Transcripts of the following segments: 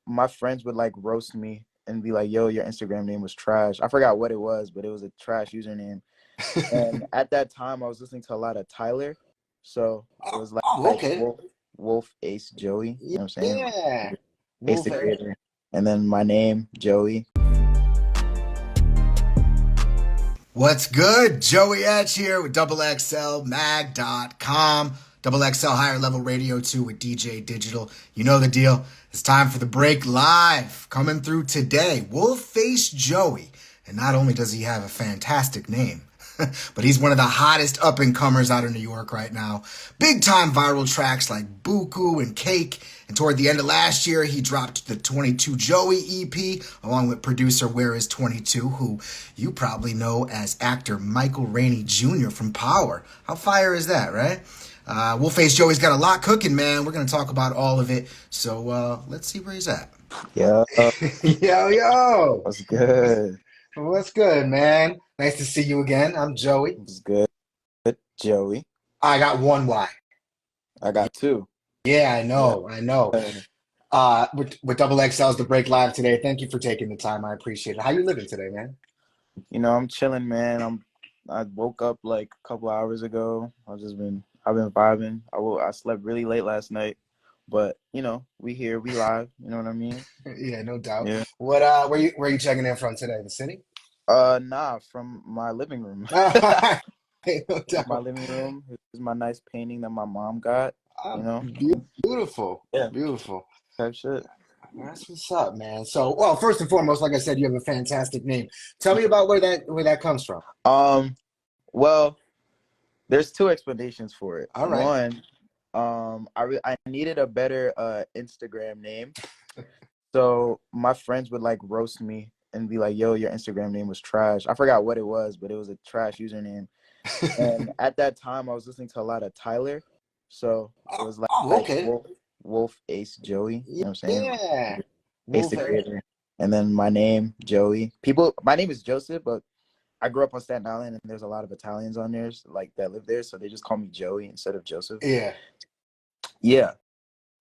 my friends would like roast me and be like, "Yo, your Instagram name was trash." I forgot what it was, but it was a trash username. And at that time, I was listening to a lot of Tyler, so it was Oh, like okay. Wolfacejoeyy. You know what I'm saying? Yeah. Ace the Wolf. Creator, and then my name Joey. What's good? Joey Edge here with XXLMag.com. Double XL Higher Level Radio 2 with DJ Digital. You know the deal. It's time for the break live. Coming through today, Wolfacejoeyy. And not only does he have a fantastic name, but he's one of the hottest up-and-comers out of New York right now. Big-time viral tracks like Buku and Cake. And toward the end of last year, he dropped the 22 Joey EP, along with producer Where Is 22, who you probably know as actor Michael Rainey Jr. from Power. How fire is that, right? Wolfacejoeyy's got a lot cooking, man. We're going to talk about all of it. So let's see where he's at. Yeah, Yo, yo. what's good? What's good, man? Nice to see you again. I'm Joey. What's good, Joey? I got one Y. I got two. Yeah, I Yeah. know. I know. With Double XL's The Break Live today. Thank you for taking the time. I appreciate it. How you living today, man? I'm chilling, man. I woke up like a couple hours ago. I've been vibing. I slept really late last night, but we here, we live. You know what I mean? Yeah, no doubt. Yeah. What where you checking in from today? The city? Nah, from my living room. No My doubt. living room is my nice painting that my mom got. You know? Beautiful. Yeah. Beautiful. Type shit. That's what's up, man. So, well, first and foremost, like I said, you have a fantastic name. Tell me about where that comes from. Um, well, there's two explanations for it. All right. One, I needed a better Instagram name. So my friends would like roast me and be like, "Yo, your Instagram name was trash." I forgot what it was, but it was a trash username. And at that time, I was listening to a lot of Tyler, so it was Oh, like okay. Wolf Ace Joey. You know what I'm saying? Yeah. Ace Wolf. the Creator, and then my name Joey. My name is Joseph, but I grew up on Staten Island, and there's a lot of Italians on there, like that live there, so they just call me Joey instead of Joseph. Yeah. Yeah,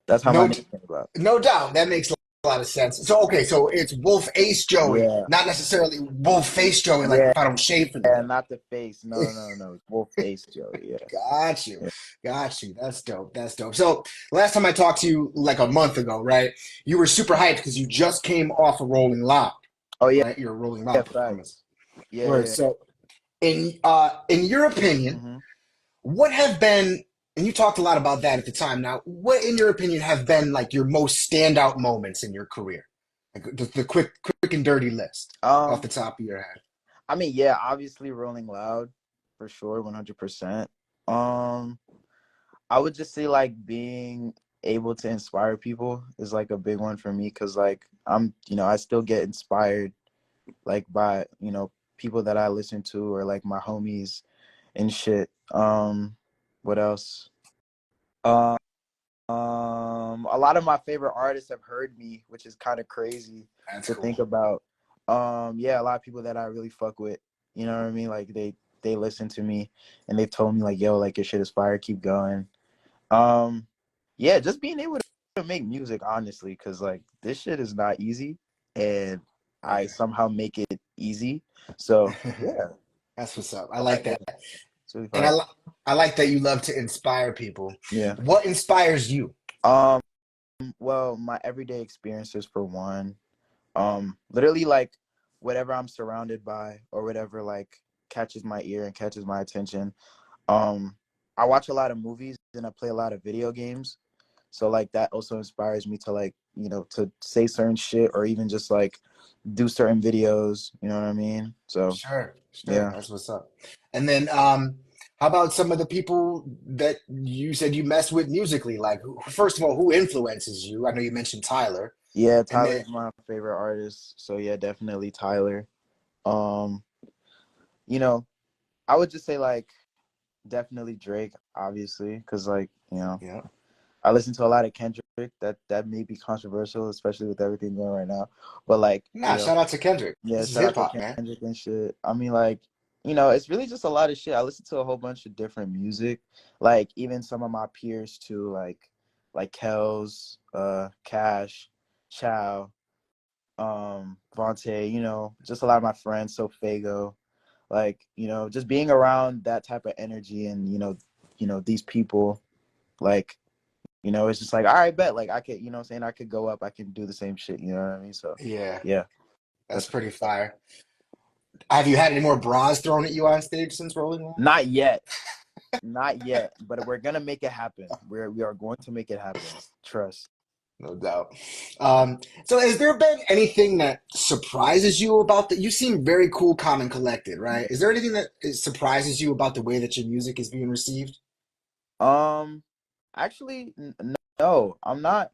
that's how my No, name came about. no doubt. That makes a lot of sense. So, okay, so it's Wolf Ace Joey, Yeah, not necessarily Wolf Face Joey, like yeah, if I don't shave for the yeah, day. not the face. No, no, no. Wolf Ace Joey. Yeah, Got you. yeah. Got you. That's dope. That's dope. So last time I talked to you like a month ago, right? You were super hyped because you just came off a Rolling Loud, Oh yeah, right? Your Rolling yeah, Loud performance. facts. Yeah, Word. yeah. So in your opinion, Mm-hmm. what have been, and you talked a lot about that at the time. Now, what in your opinion have been like your most standout moments in your career? Like the quick and dirty list off Um, the top of your head. I mean, yeah, obviously Rolling Loud for sure, 100%. Um, I would just say like being able to inspire people is like a big one for me because like I still get inspired like by people that I listen to or like my homies and shit. What else? Um, a lot of my favorite artists have heard me, which is kind of crazy That's to cool. think about. Yeah, a lot of people that I really fuck with, you know what I mean? Like they listen to me and they've told me like, "Yo, like your shit is fire, keep going." Um, yeah, just being able to make music, honestly, because like this shit is not easy, and I Okay. somehow make it easy. So yeah, That's what's up. I yeah, like yeah, that. it's really And fire. I like that you love to inspire people. Yeah. What inspires you? Um. Well, my everyday experiences for one. Literally like whatever I'm surrounded by or whatever like catches my ear and catches my attention. Um, I watch a lot of movies and I play a lot of video games. So like that also inspires me to like, to say certain shit or even just like do certain videos, you know what I mean? So Sure, sure. yeah. That's what's up. And then how about some of the people that you said you mess with musically? Like first of all, who influences you? I know you mentioned Tyler. Yeah, And then Tyler's my favorite artist. So yeah, definitely Tyler. Um, you know, I would just say like definitely Drake, obviously, because like, yeah. I listen to a lot of Kendrick. That may be controversial, especially with everything going right now. But like, Nah, shout out to Kendrick. yeah, This is shout hip out to hop, man. Kendrick and shit. I mean, like, it's really just a lot of shit. I listen to a whole bunch of different music, like even some of my peers too, like Kels, Cash, Chow, Vontae, just a lot of my friends, so Fago, like, just being around that type of energy and, these people, like, it's just like, all right, bet, like I could, what I'm saying, I could go up, I can do the same shit, you know what I mean? So Yeah, yeah, that's that's pretty fire. Have you had any more bras thrown at you on stage since Rolling Loud? not yet. Not yet, but we're gonna make it happen. We are going to make it happen. Trust. No doubt. So has there been anything that surprises you about that? You seem very cool, calm, and collected, right? Is there anything that surprises you about the way that your music is being received? Um, actually, no, I'm not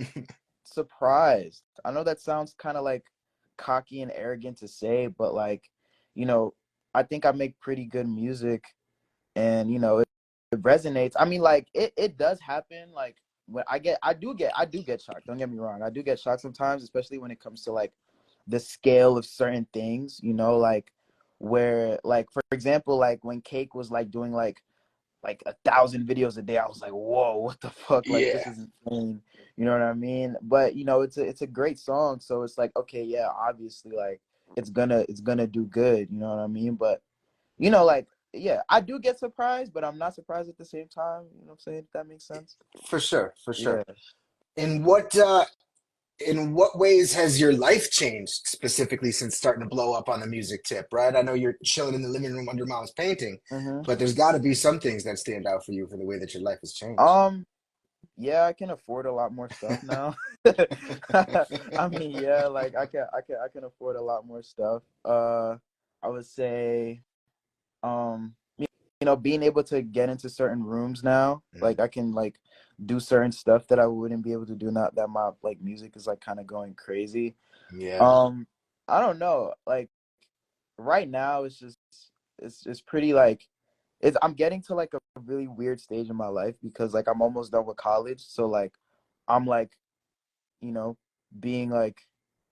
surprised. I know that sounds kind of like cocky and arrogant to say, but like, you know, I think I make pretty good music, and it resonates. I mean, like it does happen. Like when I do get shocked. Don't get me wrong. I do get shocked sometimes, especially when it comes to like the scale of certain things. Like where, like for example, like when Cake was like doing like 1,000 videos a day, I was like, whoa, what the fuck? Like this Yeah, is insane. You know what I mean? But it's a great song, so it's like, okay, yeah, obviously, like it's gonna do good. You know what I mean? But like, yeah, I do get surprised, but I'm not surprised at the same time. You know what I'm saying? If that makes sense. for sure, for sure. Yeah. In what in what ways has your life changed specifically since starting to blow up on the music tip, right? I know you're chilling in the living room under mom's painting, hmm but there's got to be some things that stand out for you for the way that your life has changed. Um. Yeah, I can afford a lot more stuff now. I mean, yeah, like I can afford a lot more stuff. I would say, being able to get into certain rooms now, Mm. like I can like do certain stuff that I wouldn't be able to do now that my like music is like kind of going crazy. Yeah, Um, I don't know, like right now it's pretty like I'm getting to like a really weird stage in my life because like I'm almost done with college, so like I'm like, you know, being like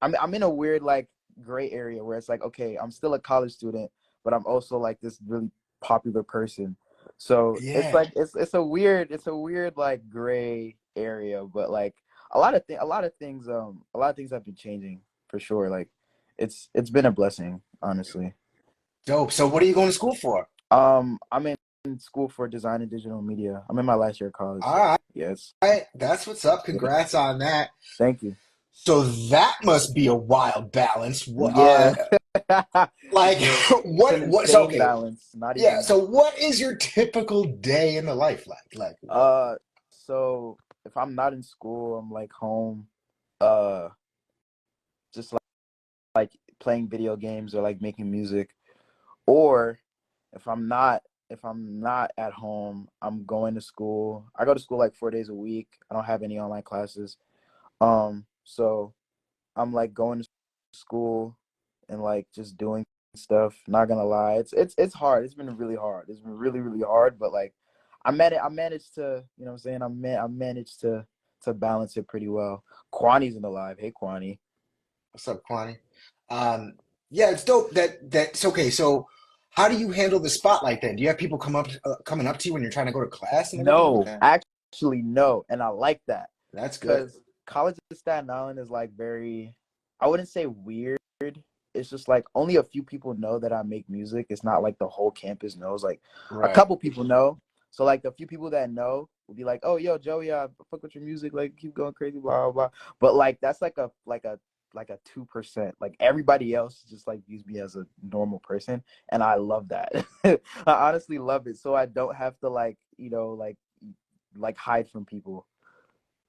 I'm in a weird like gray area where it's like, okay, I'm still a college student, but I'm also like this really popular person. So it's yeah, like it's a weird like gray area, but like a lot of things have been changing for sure. Like it's been a blessing, honestly. dope. So what are you going to school for? I'm in school for design and digital media. I'm in my last year of college, so All yes. right, that's what's up. Yeah. Congrats on that. Thank you. So that must be a wild balance. Yeah. Like Yeah. It's an what? So insane okay, balance. Not yeah. even So what is your typical day in the life like? Like what? uh so if I'm not in school, I'm like home, uh just like playing video games or like making music. Or if I'm not if I'm not at home, I'm going to school. I go to school like 4 days a week. I don't have any online classes. So I'm like going to school and like just doing stuff. Not gonna lie, it's hard. It's been really hard. It's been really really hard. But like, I managed to, what I'm saying, I managed to balance it pretty well. Kwani's in the live. Hey Kwani. What's up, Kwani? Um, yeah, it's dope. That's okay. So how do you handle the spotlight then? Do you have people coming up to you when you're trying to go to class and everything like No, that? actually no, and I like that That's good. because college in Staten Island is like very, I wouldn't say weird. It's just like only a few people know that I make music. It's not like the whole campus knows. Like a Right. couple people know. So like the few people that know will be like, "Oh, yo, Joey, I fuck with your music. Like keep going crazy, blah blah blah." But like that's like a 2%. Like everybody else just like views me as a normal person, and I love that. I honestly love it. So I don't have to like like hide from people.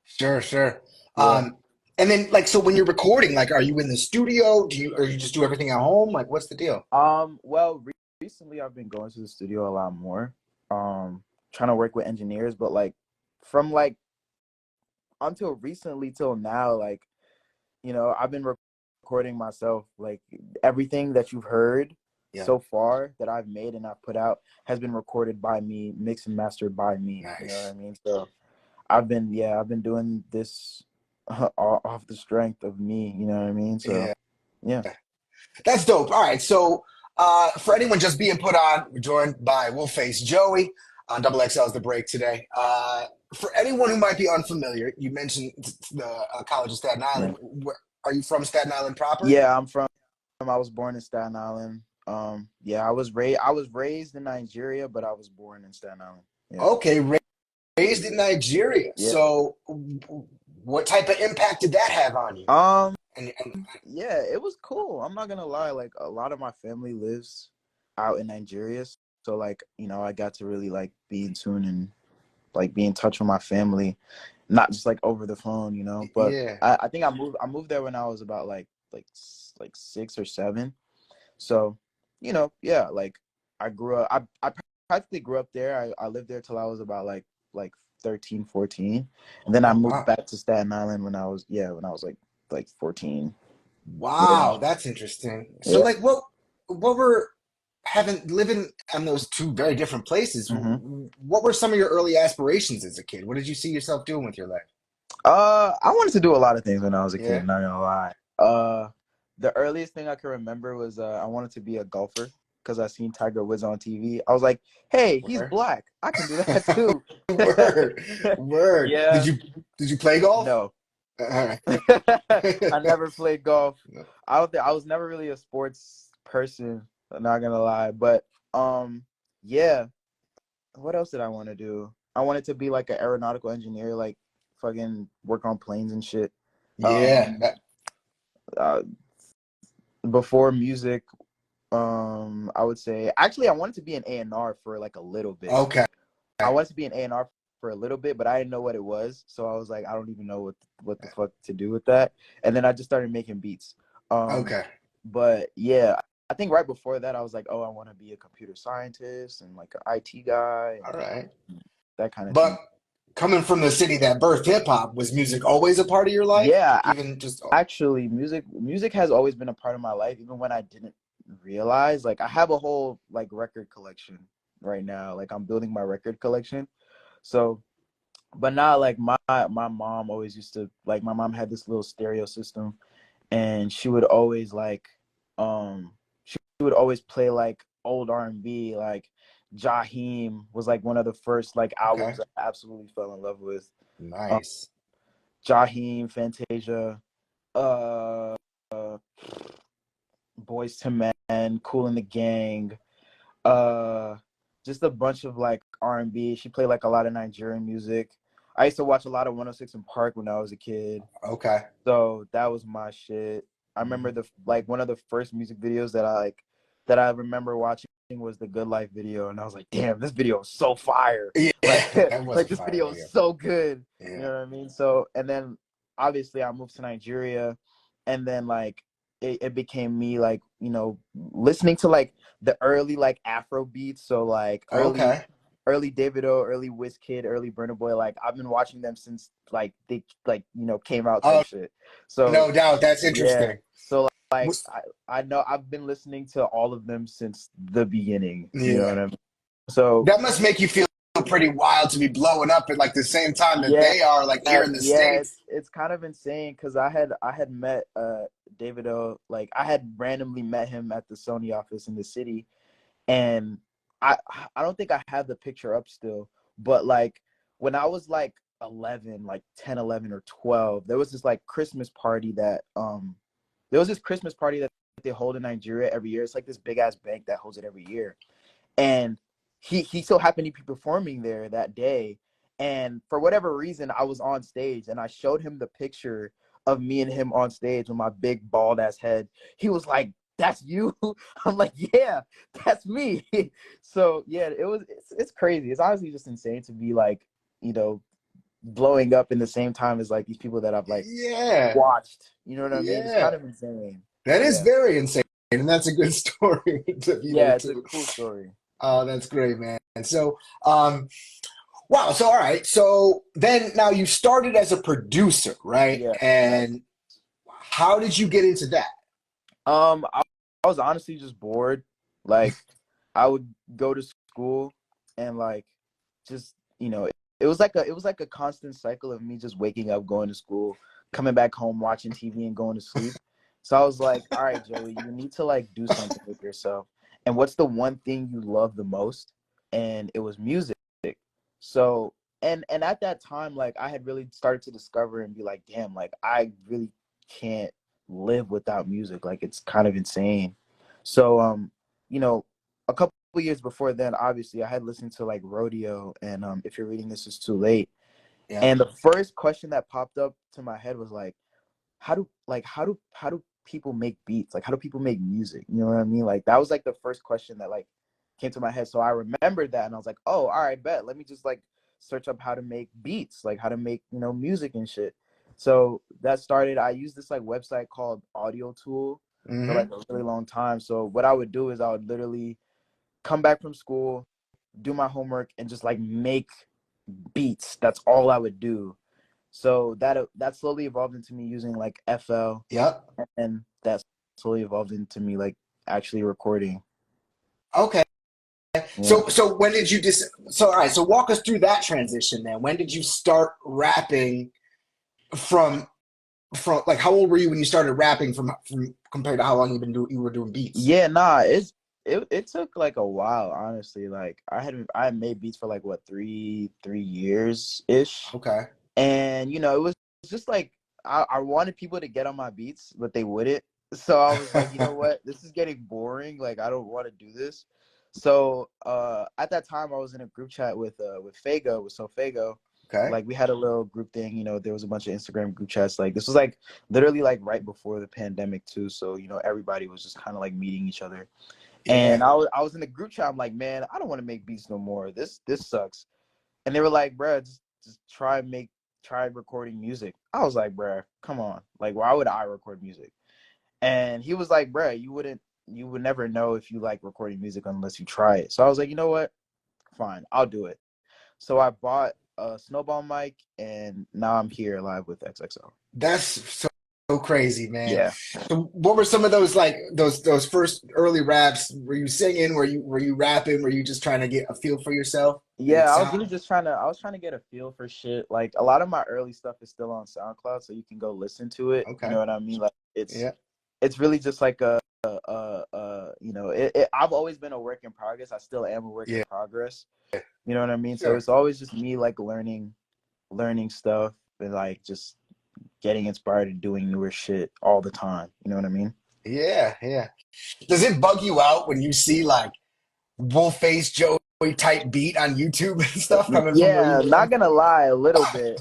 Sure, sure. Yeah. And then like so when you're recording, like are you in the studio? Do you or you just do everything at home? Like what's the deal? Well, recently I've been going to the studio a lot more. Trying to work with engineers, but like from like until recently till now, like, I've been recording myself. Like everything that you've heard Yeah. so far that I've made and I've put out has been recorded by me, mixed and mastered by me. You know what I Nice. mean? So I've been doing this off the strength of me. You know what I mean? So Yeah. yeah. That's dope. All right. So for anyone just being put on, we're joined by Wolfacejoeyy on Double XL's The Break today. For anyone who might be unfamiliar, you mentioned the College of Staten Yeah. Island. Are you from Staten Island proper? Yeah, I'm from. I was born in Staten Island. Yeah, I was raised in Nigeria, but I was born in Staten Island. Yeah. Okay, raised in Nigeria. Yeah. So, what type of impact did that have on you? Um. And Yeah, it was cool. I'm not gonna lie. Like a lot of my family lives out in Nigeria, so like I got to really like be in tune and like be in touch with my family, not just like over the phone. But yeah. I think I moved there when I was about like 6 or 7. So, yeah, like I grew up. I practically grew up there. I lived there till I was about like 13, 14, and then I Oh moved wow. back to Staten Island when I was like 14. Yeah. Wow, that's interesting. So Yeah. like what were having living on those two very different places, hmm what were some of your early aspirations as a kid? What did you see yourself doing with your life? I wanted to do a lot of things when I was a kid. Yeah. Not gonna lie. The earliest thing I can remember was I wanted to be a golfer because I seen Tiger Woods on TV. I was like, hey, he's Word. black. I can do that too. Word. Word. Yeah. Did you play golf? No. All right. I never played golf. I don't think I was never really a sports person, not gonna lie. But yeah. What else did I want to do? I wanted to be like an aeronautical engineer, like fucking work on planes and shit. Yeah. Um uh, Before music, I would say actually I wanted to be an A&R for like a little bit. Okay. I wanted to be an A&R for a little bit, but I didn't know what it was. So I was like, I don't even know what the fuck to do with that. And then I just started making beats. Um, Okay. but yeah, I think right before that I was like, oh, I want to be a computer scientist and like an IT guy All right. and that kind of But thing. coming from the city that birthed hip hop, was music always a part of your life? Yeah, Like even just actually, music has always been a part of my life, even when I didn't realize. Like I have a whole like record collection right now. Like I'm building my record collection. So but not like my mom always used to like my mom had this little stereo system and she would always like she would always play like old R&B like Jaheim was like one of the first like okay. albums I absolutely fell in love with. um, Nice. Jaheim, Fantasia, uh, uh Boys to Men, Cool in the Gang, uh just a bunch of like R&B. She played like a lot of Nigerian music. I used to watch a lot of 106 in Park when I was a kid. Okay. So that was my shit. I remember Mhm. the like one of the first music videos that I remember watching was the Good Life video, and I was like, damn, this video is so fire. Yeah, Like that was a like this fire video is video. so good. You Yeah. know what I mean? So and then obviously I moved to Nigeria and then like it became me like, listening to like the early like Afro beats. So like Okay. early Davido, early Wizkid, early Burna Boy. Like I've been watching them since like they like came out type Oh, shit. So no doubt. That's yeah. interesting. So like Was- I know I've been listening to all of them since the beginning. You know Yeah. what I mean? So That must make you feel pretty wild to be blowing up at like the same time that yeah, they are, like here in the yeah, States. it's kind of insane because I had met Davido, like I had randomly met him at the Sony office in the city, and I I don't think I have the picture up still, but like when I was like 11, like 10, 11 or 12, there was this like Christmas party that they hold in Nigeria every year. It's like this big ass bank that holds it every year. And he so happened to be performing there that day. And for whatever reason, I was on stage and I showed him the picture of me and him on stage with my big bald ass head. He was like, "That's you?" I'm like, "Yeah, that's me." So yeah, it's crazy. It's honestly just insane to be like, you know, blowing up in the same time as like these people that I've like Yeah. watched. You know what I mean? It's Yeah. kind of insane. That is Yeah. very insane. And that's a good story to be there Yeah, it's a too. cool story. Oh, that's great, man. So, wow. So, all right. So then now you started as a producer, right? Yeah. And how did you get into that? I was honestly just bored. Like, I would go to school and like, just it was like a constant cycle of me just waking up, going to school, coming back home, watching TV, and going to sleep. So I was like, all right, Joey, you need to like do something with yourself. And what's the one thing you love the most? And it was music. So and at that time, like I had really started to discover and be like, damn, like I really can't live without music. Like it's kind of insane. So you know, a couple years before then, obviously I had listened to like Rodeo and If You're Reading This Is Too Late. Yeah. And the first question that popped up to my head was like, how do people make beats? Like how do people make music? You know what I mean? Like that was like the first question that like came to my head. So I remembered that and I was like, oh, all right, bet. Let me just like search up how to make beats, like how to make, music and shit. So that started, I used this like website called Audio Tool for like Mm-hmm. a really long time. So what I would do is I would literally come back from school, do my homework, and just like make beats. That's all I would do. So that slowly evolved into me using like FL, Yep. and that slowly evolved into me like actually recording. Okay. Yeah. So when did you so all right, so walk us through that transition then. When did you start rapping from like how old were you when you started rapping from compared to how long you were doing beats? Yeah, nah, it took like a while, honestly. Like I had made beats for like what, 3 years ish. Okay. And it was just like I wanted people to get on my beats, but they wouldn't. So I was like, you know what? This is getting boring. Like I don't want to do this. So at that time I was in a group chat with Fago, with So Fago. Okay. Like we had a little group thing, there was a bunch of Instagram group chats. Like this was like literally like right before the pandemic too. So, everybody was just kind of like meeting each other. Yeah. And I was in the group chat. I'm like, man, I don't want to make beats no more. This sucks. And they were like, bruh, just try recording music. I was like, bruh, come on. Like, why would I record music? And he was like, bruh, you would never know if you like recording music unless you try it. So I was like, you know what? Fine, I'll do it. So I bought a snowball mic, and now I'm here live with XXL. That's so crazy, man. Yeah. So what were some of those like those first early raps? Were you singing? Were you rapping? Were you just trying to get a feel for yourself and the Yeah, I was sound? really just trying to get a feel for shit. Like a lot of my early stuff is still on SoundCloud, so you can go listen to it. You Okay. know what I mean? Like Yeah. it's really just like I've always been a work in progress. I still am a work in Yeah. progress. You know what I mean? So Sure. it's always just me like learning stuff and like just getting inspired and doing newer shit all the time. You know what I mean? Yeah. Yeah. Does it bug you out when you see like Wolfacejoeyy type beat on YouTube and stuff coming from where you Yeah, not came gonna lie, a little bit,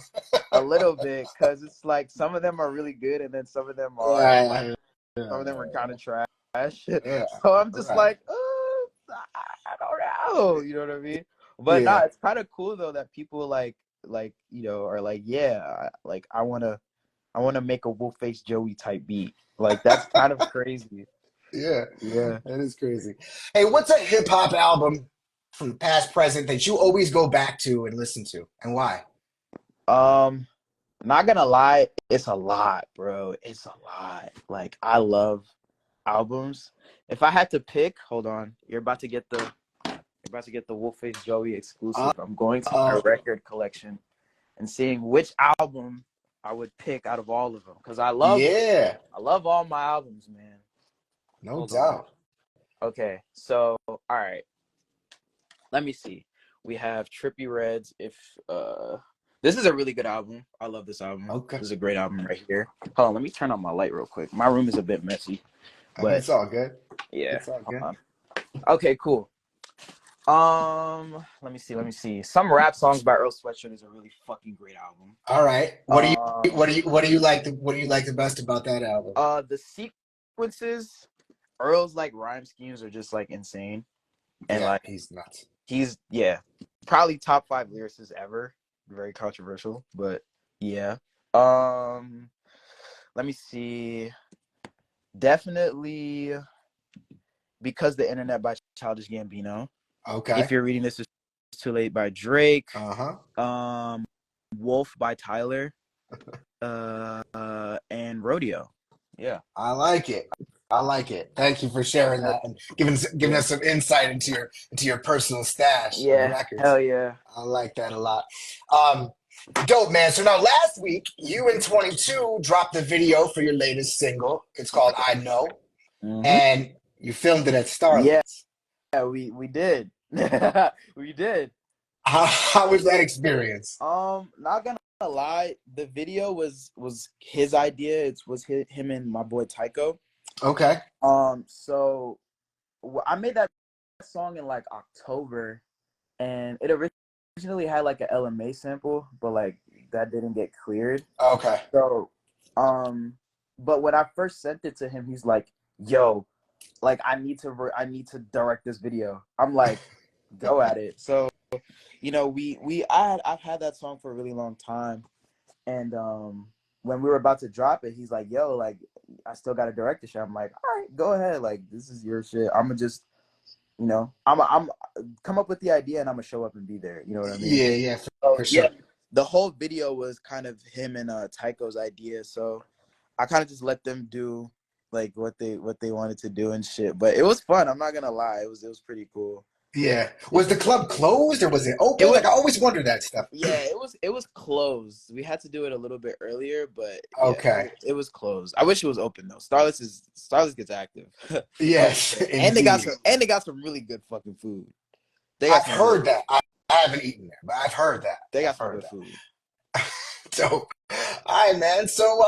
because it's like some of them are really good, and then some of them from? aren't. Like Yeah. some of them are kind of trash. Yeah. So I'm just Right. like, I don't know. You know what I mean? But nah, Yeah. it's kind of cool though that people are like, yeah, like I wanna make a Wolfacejoeyy type beat. Like that's kind of crazy. Yeah. Yeah. That is crazy. Hey, what's a hip hop album from past, present that you always go back to and listen to, and why? Um, Not gonna lie, it's a lot, bro. It's a lot. Like I love albums. If I had to pick, hold on, you're about to get the Wolfacejoeyy Uh, exclusive. I'm going to my uh, record collection and seeing which album I would pick out of all of them, because I love yeah, I love all my albums, man. no Hold on. doubt. Okay, so all right, let me see. We have Trippy Reds. If this is a really good album. I love this album. Okay, This is a great album right here. Hold on, let me turn on my light real quick. My room is a bit messy, but it's all good. yeah. It's all Hold good. on. Okay, cool. Let me see. Some rap songs by Earl Sweatshirt is a really fucking great album. All right. Um, What do you like the best about that album? the sequences, Earl's like rhyme schemes are just like insane, and Yeah, like he's nuts. he's yeah, probably top five lyricists ever. Very controversial, but yeah. Um, Let me see. Definitely Because the Internet by Childish Gambino. If Okay. You're Reading This Is Too Late by Drake. Uh-huh. Um, Wolf by Tyler. And Rodeo. Yeah. I like it. I like it. Thank you for sharing that and giving Yeah. us some insight into your personal stash of Yeah. records. Hell yeah. I like that a lot. Um, Dope, man. So now last week, you and 22 dropped the video for your latest single. It's called I Know. Mm-hmm. And you filmed it at Yeah, Starlights. we did. We did. How was that experience? Not gonna gonna lie, the video was his idea. It was him and my boy Tycho. Okay. So I made that song in like October, and it originally had like a LMA sample, but like that didn't get cleared. Okay. So, but when I first sent it to him, he's like, "Yo, like I need to direct this video." I'm like, "Go at it." So, I've had that song for a really long time, and when we were about to drop it, he's like, "Yo, like I still got to direct the shit." I'm like, "All right, go ahead. Like this is your shit. I'm gonna just, I'm come up with the idea and I'm gonna show up and be there. You know what I mean?" Yeah, yeah, So for yeah, sure. the whole video was kind of him and Tycho's idea. So I kind of just let them do like what they wanted to do and shit. But it was fun. I'm not gonna lie. It was pretty cool. Yeah. It, Was the club closed or was it it open? was Like I always wonder that stuff. yeah, it was closed. We had to do it a little bit earlier, but yeah, Okay. it was closed. I wish it was open though. Starless gets active. Yes, And they got indeed. some really good fucking food. They got I've some really heard that. I haven't eaten there, but I've heard that. they I've got some heard good that. food. Dope. All right, man. So,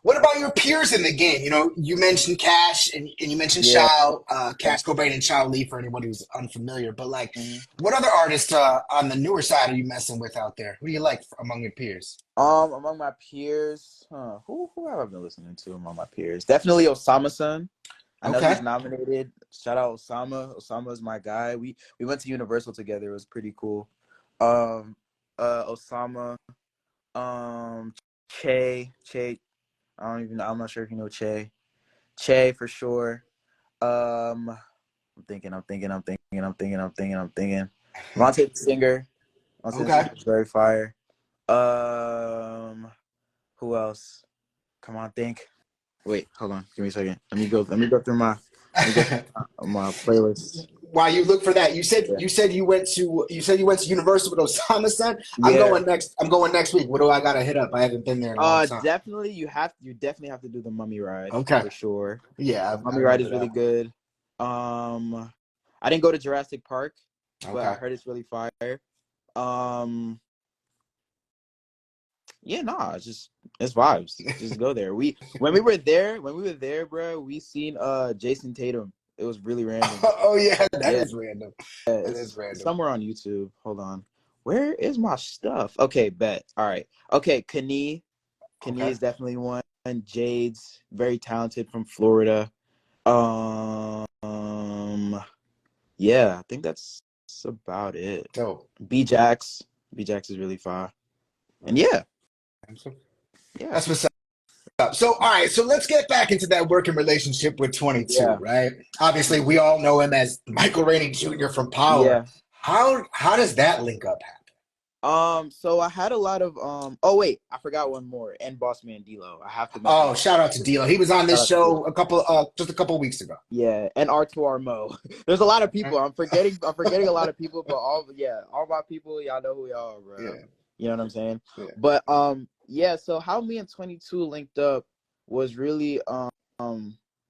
what about your peers in the game? You know, you mentioned Cash and you mentioned Yeah. Shao, Cash Cobain and Shao Lee for anyone who's unfamiliar. But like, Mhm. what other artists on the newer side are you messing with out there? Who do you like among your peers? Among my peers, who have I been listening to among my peers? Definitely Osama-san. I know Okay. he's nominated. Shout out Osama. Osama is my guy. We went to Universal together. It was pretty cool. Um, Osama. Um, Che. I'm not sure if you know Che. Che for sure. I'm thinking. Monte the Singer. Monte the Okay. Singer is very fire. Um, who else? Come on, think. Wait, hold on. Give me a second. Let me go through my playlist. While you look for that, you said Yeah. you went to Universal with Osama son. I'm Yeah. going next. I'm going next week. What do I gotta hit up? I haven't been there in a long time. Definitely you definitely have to do the Mummy Ride Okay. for sure. Yeah, I Mummy Ride remember is really that good. I didn't go to Jurassic Park, one. but I Okay. heard it's really fire. Um, yeah, nah, it's vibes. Just go there. When we were there, bro, we seen Jason Tatum. It was really random. Oh yeah, that Yeah, is random. That is it's random. somewhere on YouTube. Hold on. Where is my stuff? Okay, bet. All right. Okay, Kanye Okay. is definitely one. Jade's very talented from Florida. Um, yeah, I think that's about it. Dope. B Jax, B Jax is really fire. And yeah, yeah, That's what's up. So, all right. So let's get back into that working relationship with 22, yeah, right? Obviously, we all know him as Michael Rainey Jr. from Power. yeah. How does that link up happen? So I had a lot of oh wait, I forgot one more. And Boss Man D'Lo. I have to mention Oh, him. shout out to D'Lo. He was on Shout this out to D'Lo. show just a couple weeks ago. Yeah, and R2R Mo. There's a lot of people. I'm forgetting a lot of people, but all my people, y'all know who y'all are, bro. Yeah, You know what I'm saying? yeah. But yeah, so how me and 22 linked up was really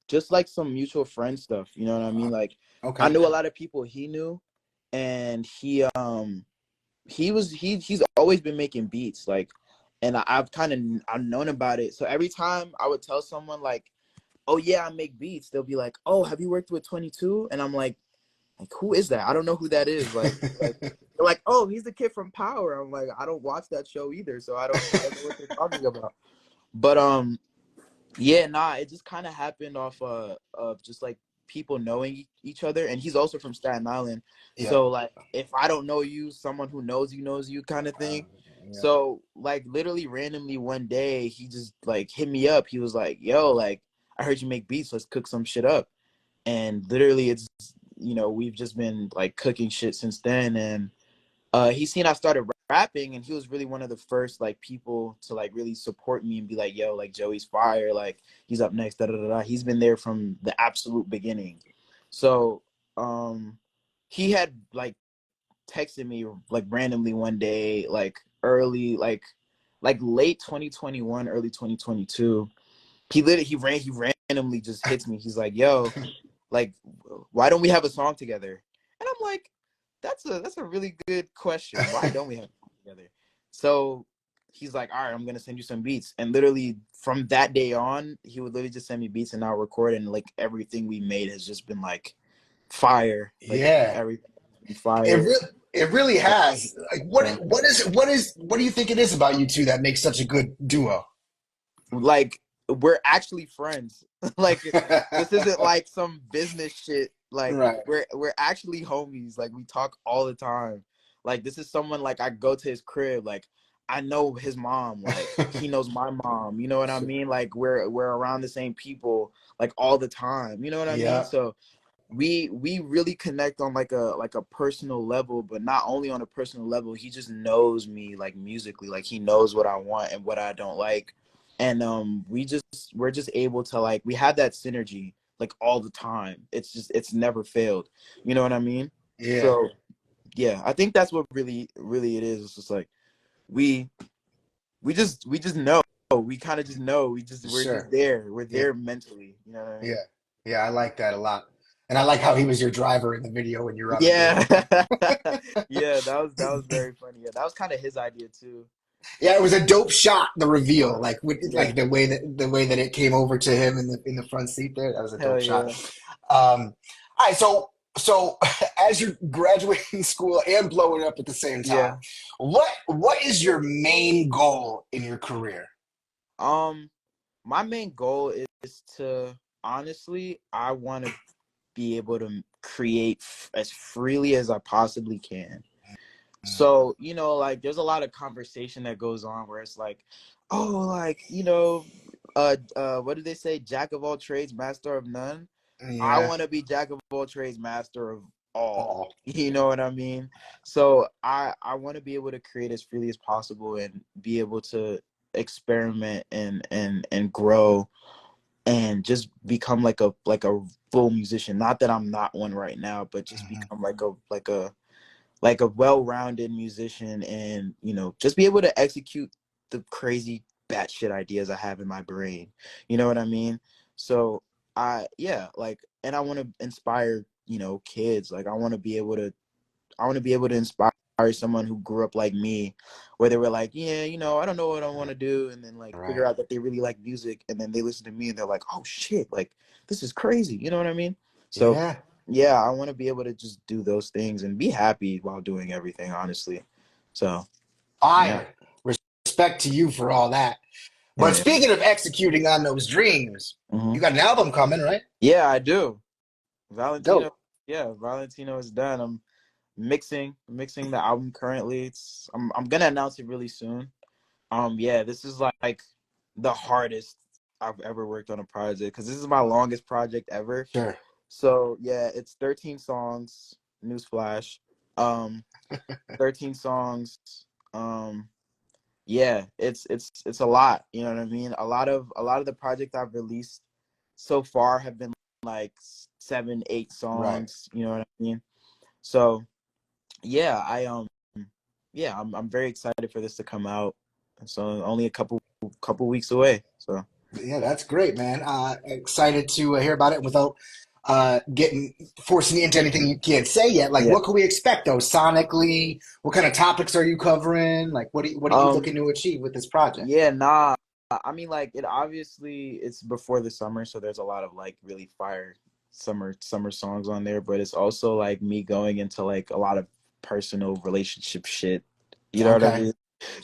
just like some mutual friend stuff. You know what I mean? Like I Okay. knew a lot of people he knew, and he's always been making beats, like, and I've known about it. So every time I would tell someone like, oh yeah, I make beats, they'll be like, oh, have you worked with 22? And I'm like who is that? I don't know who that is. Like they're like, oh, he's the kid from Power. I'm like, I don't watch that show either, so I don't know what they're talking about. But yeah, nah, it just kind of happened off of just like people knowing each other, and he's also from Staten Island, Yep. so like if I don't know you, someone who knows you kind of thing. Yep. So like literally randomly one day he just like hit me up. He was like, yo, like I heard you make beats, let's cook some shit up. And literally it's we've just been like cooking shit since then. And he seen I started rapping, and he was really one of the first like people to like really support me and be like, yo, like Joey's fire, like he's up next, da da da da. He's been there from the absolute beginning. So he had like texted me like randomly one day, like early, like late 2021, early 2022. He randomly just hits me. He's like, yo, like, why don't we have a song together? And I'm like, that's a really good question. Why don't we have a song together? So he's like, all right, I'm gonna send you some beats. And literally from that day on, he would literally just send me beats and I'll record, and like everything we made has just been like fire. Like Yeah. everything It fire. really, it really has. Like, Yeah. what do you think it is about you two that makes such a good duo? Like we're actually friends. Like this isn't like some business shit. Like Right. we're actually homies. Like we talk all the time. Like this is someone, like I go to his crib, like I know his mom, like he knows my mom. You know what I mean? Like we're around the same people like all the time. You know what I mean? Yeah. So we really connect on like a personal level, but not only on a personal level, he just knows me like musically. Like he knows what I want and what I don't like. And we're just able to, like, we have that synergy like all the time. It's never failed. You know what I mean? Yeah. So yeah, I think that's what really it is. It's just like we we just know. We kind of just know. We're just Sure. there. We're Yeah. there mentally. You know what I mean? Yeah. Yeah. I like that a lot. And I like how he was your driver in the video when you're on the Yeah. road. Yeah, that was very funny. Yeah, that was kind of his idea too. Yeah, it was a dope shot, the reveal, like with Yeah. like the way that it came over to him in the front seat there. That was a Hell dope shot. yeah. All right, so as you're graduating school and blowing up at the same time, Yeah. what is your main goal in your career? Um, my main goal is to, honestly, I want to be able to create as freely as I possibly can. So, you know, like there's a lot of conversation that goes on where it's like, oh, like, you know, what do they say? Jack of all trades, master of none. I Yeah. want to be jack of all trades, master of all. Oh, You know what I mean? So I want to be able to create as freely as possible and be able to experiment and grow and just become like a full musician. Not that I'm not one right now, but just mhm. become like a well-rounded musician, and you know, just be able to execute the crazy batshit ideas I have in my brain. You know what I mean? So yeah, like, and I want to inspire, you know, kids. Like I want to be able to inspire someone who grew up like me, where they were like, yeah, you know, I don't know what I want to do, and then like figure Right. out that they really like music, and then they listen to me and they're like, oh shit, like this is crazy. You know what I mean? So Yeah. yeah, I want to be able to just do those things and be happy while doing everything, honestly. So yeah, Fire. Respect to you for all that. But yeah, speaking of executing on those dreams, hmm you got an album coming, right? yeah, I do. Valentino, Dope. yeah, Valentino is done. I'm mixing the album currently. I'm gonna announce it really soon. Yeah, this is like the hardest I've ever worked on a project, because this is my longest project ever. Sure. So yeah, it's 13 songs. Newsflash. Um, 13 songs. Um, yeah, it's a lot. You know what I mean? A lot of the projects I've released so far have been like 7, 8 Right. songs. You know what I mean? So yeah, yeah, I'm very excited for this to come out. So only a couple weeks away. So Yeah, that's great, man. Excited to hear about it without getting forcing you into anything you can't say yet. Like, yeah. what can we expect though, sonically? What kind of topics are you covering? Like, what are you Um looking to achieve with this project? yeah, nah. I mean, like, it obviously, it's before the summer, so there's a lot of like really fire summer songs on there, but it's also like me going into like a lot of personal relationship shit. You know what I Okay, mean?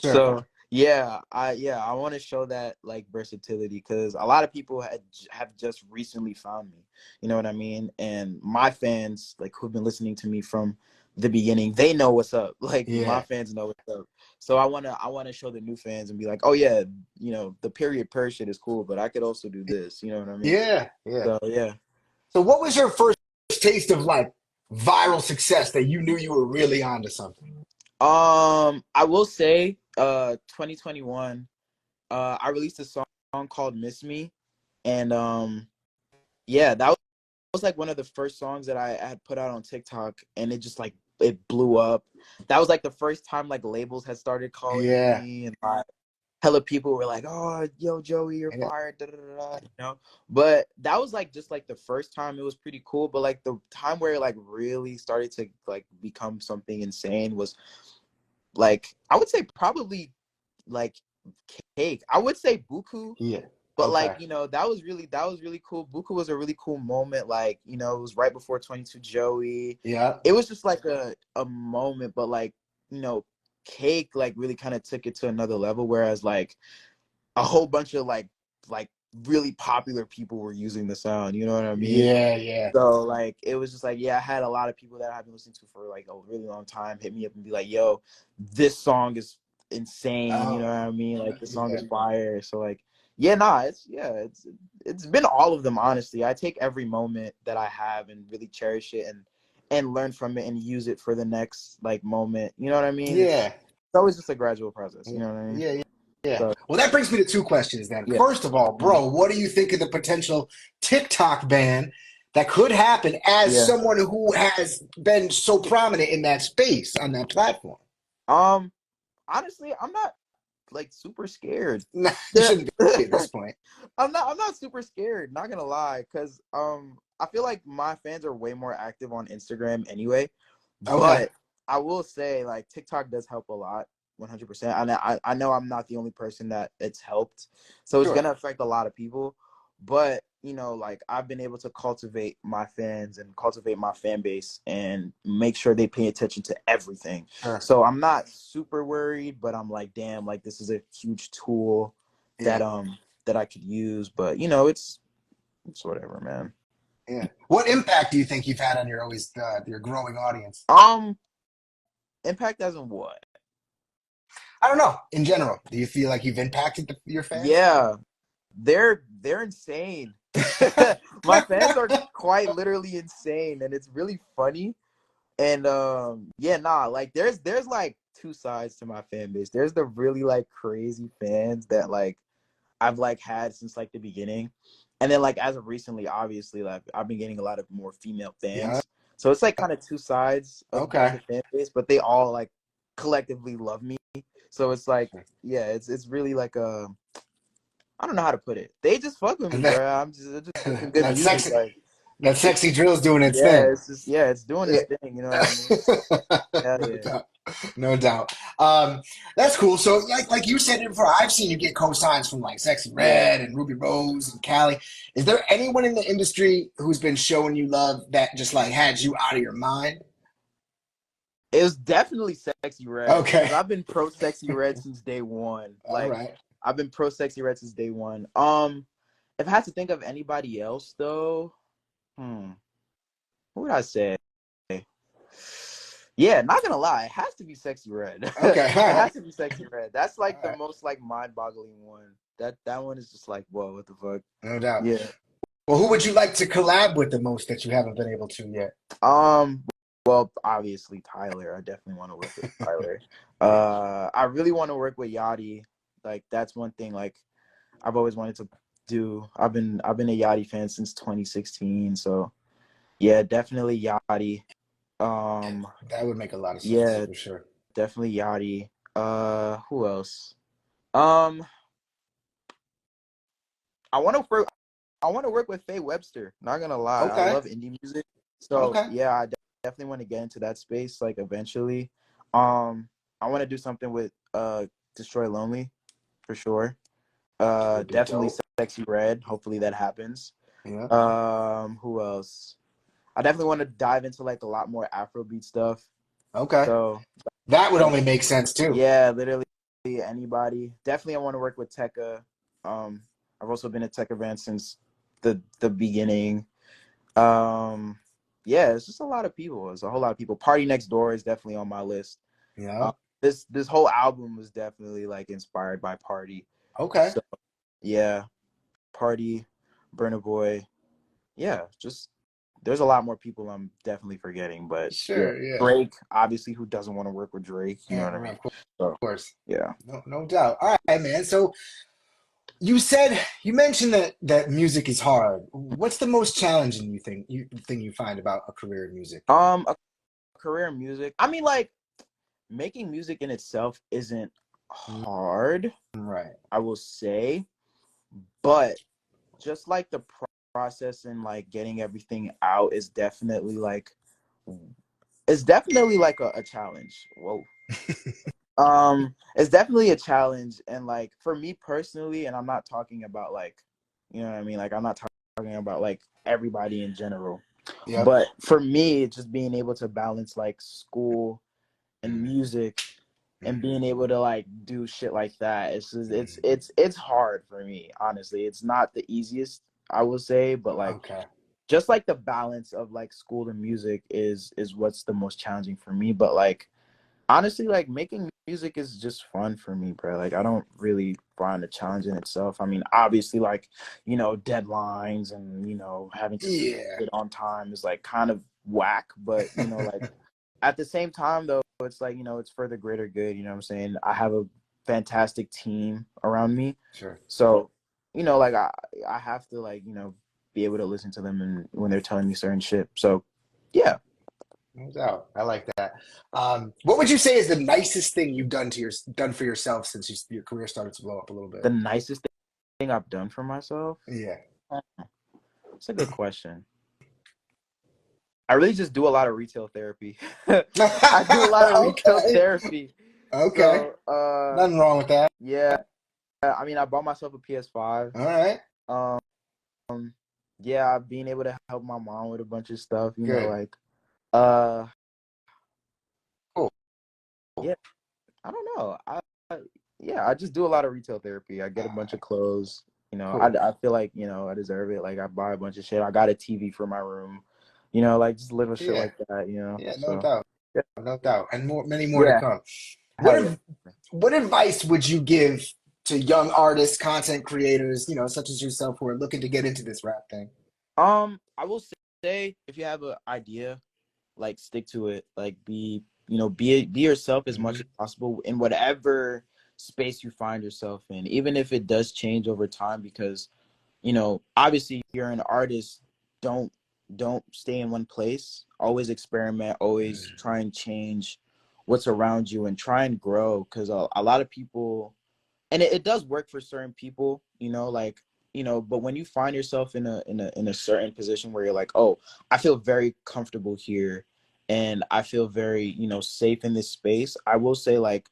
sure. So yeah, I want to show that like versatility, because a lot of people have just recently found me. You know what I mean? And my fans, like, who've been listening to me from the beginning, they know what's up. Like my Yeah, fans know what's up. So I wanna show the new fans and be like, oh yeah, you know, the period per shit is cool, but I could also do this. You know what I mean? yeah, yeah. So yeah. So, what was your first taste of like viral success that you knew you were really onto something? I will say, 2021, I released a song called "Miss Me," and yeah, that was like one of the first songs that I had put out on TikTok, and it just like it blew up. That was like the first time like labels had started calling Yeah, me, and like hella people were like, "Oh, yo, Joey, you're yeah, fired," da, da, da, da, you know. But that was like just like the first time. It was pretty cool. But like the time where it like really started to like become something insane was, like, I would say probably like Cake. I would say Buku, Yeah. but Okay. like, that was really cool. Buku was a really cool moment. Like, it was right before 22 Joey. Yeah. It was just like a moment, but like, Cake like really kind of took it to another level. Whereas like a whole bunch of like really popular people were using the sound. You know what I mean? Yeah. Yeah. So like it was just like, yeah, I had a lot of people that I've been listening to for like a really long time hit me up and be like, yo, this song is insane. You know Oh. what I mean? Like the song Yeah. is fire. So like, yeah, nah, it's been all of them, honestly. I take every moment that I have and really cherish it and learn from it and use it for the next like moment. You know what I mean? It's Yeah. always just a gradual process. You Yeah. know what I mean? Yeah. Yeah. So Well, that brings me to two questions then. yeah. First of all, bro, what do you think of the potential TikTok ban that could happen as Yeah. someone who has been so prominent in that space on that platform? Honestly, I'm not like super scared. You Yeah. shouldn't be at this point. I'm not super scared, not gonna lie, because I feel like my fans are way more active on Instagram anyway. Okay. But I will say like TikTok does help a lot, 100%. And I know I'm not the only person that it's helped. So it's Sure. gonna affect a lot of people. But like I've been able to cultivate my fans and cultivate my fan base and make sure they pay attention to everything. Sure. So I'm not super worried, but I'm like, damn, like this is a huge tool that Yeah. that I could use. But it's whatever, man. Yeah. What impact do you think you've had on your growing audience? Um, impact as in what? I don't know. In general, do you feel like you've impacted your fans? Yeah, they're insane. My fans are quite literally insane, and it's really funny. And yeah, nah, like there's like two sides to my fan base. There's the really like crazy fans that like I've like had since like the beginning. And then like as of recently, obviously, like I've been getting a lot of more female Yeah. fans. So it's like kind of two sides of Okay. the fan base, but they all like collectively love me. So it's like, yeah, it's really like I don't know how to put it. They just fuck with me, And that, bro. I'm just making good that music. sexy Like that it's sexy drill's doing its yeah, thing. it's just yeah, it's doing Yeah. its thing. You know what I mean? Hell No yeah. doubt. No doubt. That's cool. So, like you said before, I've seen you get cosigns from like Sexy Yeah. Red and Ruby Rose and Callie. Is there anyone in the industry who's been showing you love that just like had you out of your mind? It was definitely Sexy Red Okay. because I've been pro Sexy Red since day one. All Like right. I've been pro Sexy Red since day one. If I had to think of anybody else though, what would I say? Yeah, not gonna lie, it has to be Sexy Red. Okay. It All has right. to be Sexy Red. That's like All the right. most like mind-boggling one. That one is just like, whoa, what the fuck? No doubt. Yeah. Well, who would you like to collab with the most that you haven't been able to yet? Um, well, obviously Tyler. I definitely want to work with Tyler. I really want to work with Yachty. Like that's one thing like I've always wanted to do. I've been a Yachty fan since 2016. So yeah, definitely Yachty. Um, That would make a lot of sense yeah, for sure. definitely Yachty. Who else? Um, I want to work. I want to work with Faye Webster. Not gonna lie, I Okay. love indie music. So Okay. yeah, I definitely want to get into that space. Like eventually, um, I want to do something with Destroy Lonely for sure. That would be Definitely dope. Sexy Red. Hopefully that happens. Yeah. Who else? I definitely want to dive into like a lot more Afrobeat stuff. Okay. So That would like only make sense too. yeah, literally anybody. Definitely I want to work with Tekka. Um, I've also been a Tekka fan since the beginning. Um, yeah, it's just a lot of people. It's a whole lot of people. Party Next Door is definitely on my list. Yeah. This whole album was definitely like inspired by Party. Okay. So yeah, Party, Burna Boy. Yeah, just there's a lot more people I'm definitely forgetting, but yeah, Sure. Yeah. Drake, obviously, who doesn't want to work with Drake? You know Yeah. what I Right, mean? of So course. yeah. No doubt. All right, man. So you mentioned that music is hard. What's the most challenging you find about a career in music? A career in music. I mean, like making music in itself isn't hard, Right. I will say, but just like the process and like getting everything out is definitely like a challenge. Whoa. It's definitely a challenge, and like for me personally, and I'm not talking about like, you know what I mean? Like I'm not talking about like everybody in general. Yep. But for me, it's just being able to balance like school and music and being able to like do shit like that. It's just, it's hard for me, honestly. It's not the easiest, I will say, but like Okay. just like the balance of like school and music is what's the most challenging for me. But like honestly, like making music is just fun for me, bro. Like I don't really find a challenge in itself. I mean, obviously, like deadlines and having to submit Yeah. it on time is like kind of whack. But like at the same time, though, it's like it's for the greater good. You know what I'm saying? I have a fantastic team around me, Sure. so like I have to like be able to listen to them and when they're telling me certain shit. So yeah. No doubt. I like that. What would you say is the nicest thing you've done for yourself since your career started to blow up a little bit? The nicest thing I've done for myself? Yeah. It's a good question. I really just do a lot of retail therapy. I do a lot of retail Okay. therapy. Okay. So, Nothing wrong with that. yeah. I mean, I bought myself a PS5. All right. Um, yeah, being able to help my mom with a bunch of stuff, Good. like, uh, Cool. yeah, I don't know. Yeah, I just do a lot of retail therapy. I get a bunch of clothes. Cool. I feel like, I deserve it. Like, I buy a bunch of shit. I got a TV for my room, like just little shit Yeah. like that. Yeah, no So, doubt. yeah. No doubt. And many more to Yeah. come. What Hell yeah. if, what advice would you give to young artists, content creators, such as yourself who are looking to get into this rap thing? I will say if you have an idea, like stick to it. Like be yourself as much Hmm. as possible in whatever space you find yourself in, even if it does change over time. Because obviously you're an artist. Don't stay in one place. Always experiment. Always try and change what's around you and try and grow. Because a lot of people, and it does work for certain people, like but when you find yourself in a certain position where you're like, oh, I feel very comfortable here and I feel very safe in this space, I will say, like,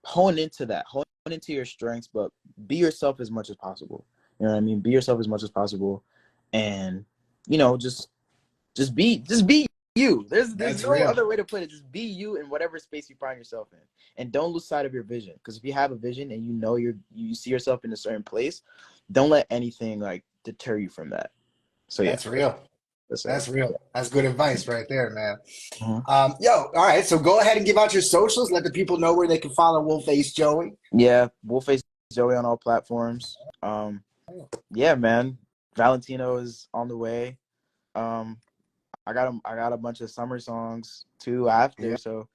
hone into your strengths, but be yourself as much as possible. You know what I mean? Be yourself as much as possible, and just be you. There's That's no real. other way to put it. Just be you in whatever space you find yourself in, and don't lose sight of your vision. Because if you have a vision and you see yourself in a certain place, don't let anything like deter you from that. So yeah, That's real. that's it. That's real. That's good advice right there, man. Mhm. All right. So go ahead and give out your socials. Let the people know where they can follow Wolface Joey. Yeah, Wolface Joey on all platforms. Yeah, man. Valentino is on the way. Um, I got a bunch of summer songs too after, Yeah. so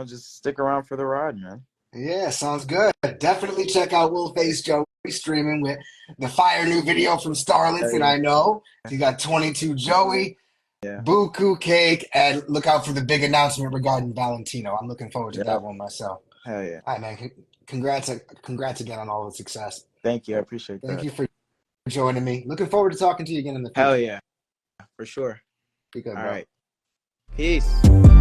just stick around for the ride, man. Yeah, sounds good. Definitely check out Wolface Joey streaming with the fire new video from Starlets. And Yeah, I know you got 22 Joey, yeah, Buku Cake, and look out for the big announcement regarding Valentino. I'm looking forward to yeah. that one myself. Hell yeah. All right, man. Congrats again on all the success. Thank you. I appreciate Thank that. you for joining me. Looking forward to talking to you again in the Hell future. yeah, for sure. Be good, All bro. right. Peace.